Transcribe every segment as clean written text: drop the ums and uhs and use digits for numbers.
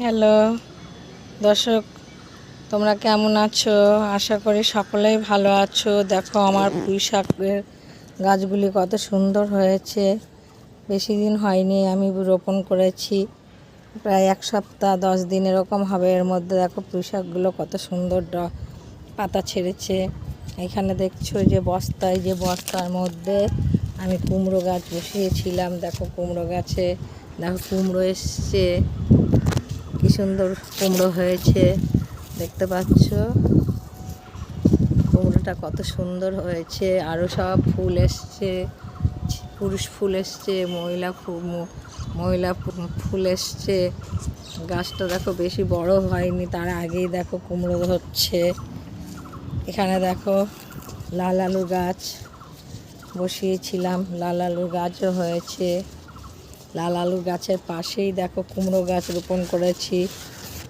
Hello দর্শক, তোমরা কেমন আছো? আশা করি সকলেই ভালো আছো। দেখো আমার পুঁই শাকের গাছগুলি কত সুন্দর হয়েছে। বেশি দিন হয়নি আমি রোপণ করেছি, প্রায় 1 সপ্তাহ 10 দিন এরকম হবে। এর মধ্যে দেখো পুঁই শাকগুলো কত সুন্দর পাতা ছেড়েছে। এখানে দেখছো যে বস্তার মধ্যে আমি কুমড়ো গাছ বসিয়েছিলাম। দেখো কুমড়ো গাছে দেখো কুমড়ো এসছে, কি সুন্দর কুমড়ো হয়েছে দেখতে পাচ্ছ। কুমড়োটা কত সুন্দর হয়েছে। আরও সব ফুল এসছে, পুরুষ ফুল এসছে, মহিলা ফুল এসছে। গাছটা দেখো বেশি বড় হয়নি, তার আগেই দেখো কুমড়ো হচ্ছে। এখানে দেখো লাল আলু গাছ বসিয়েছিলাম, লাল আলুর গাছও হয়েছে। লাল আলু গাছের পাশেই দেখো কুমড়ো গাছ রোপণ করেছি।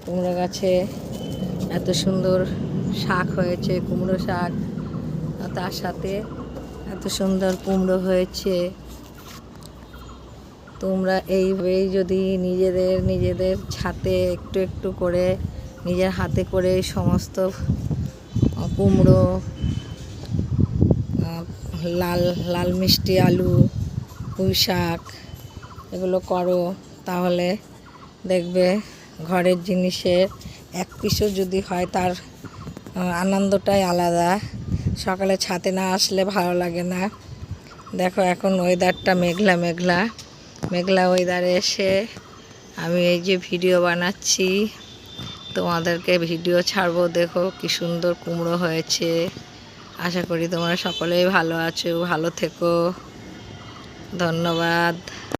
কুমড়ো গাছে এত সুন্দর শাক হয়েছে, কুমড়ো শাক, তার সাথে এত সুন্দর কুমড়ো হয়েছে। তোমরা এইভাবেই যদি নিজেদের ছাদে একটু একটু করে নিজের হাতে করে সমস্ত কুমড়ো, লাল মিষ্টি আলু, পুঁই শাক এগুলো করো, তাহলে দেখবে ঘরের জিনিসের এক পিসও যদি হয় তার আনন্দটাই আলাদা। সকালে ছাদে না আসলে ভালো লাগে না। দেখো এখন ওয়েদারটা মেঘলা ওয়েদারে এসে আমি এই যে ভিডিও বানাচ্ছি, তোমাদেরকে ভিডিও ছাড়বো। দেখো কি সুন্দর কুমড়ো হয়েছে। আশা করি তোমরা সকলেই ভালো আছো, ভালো থেকো। ধন্যবাদ।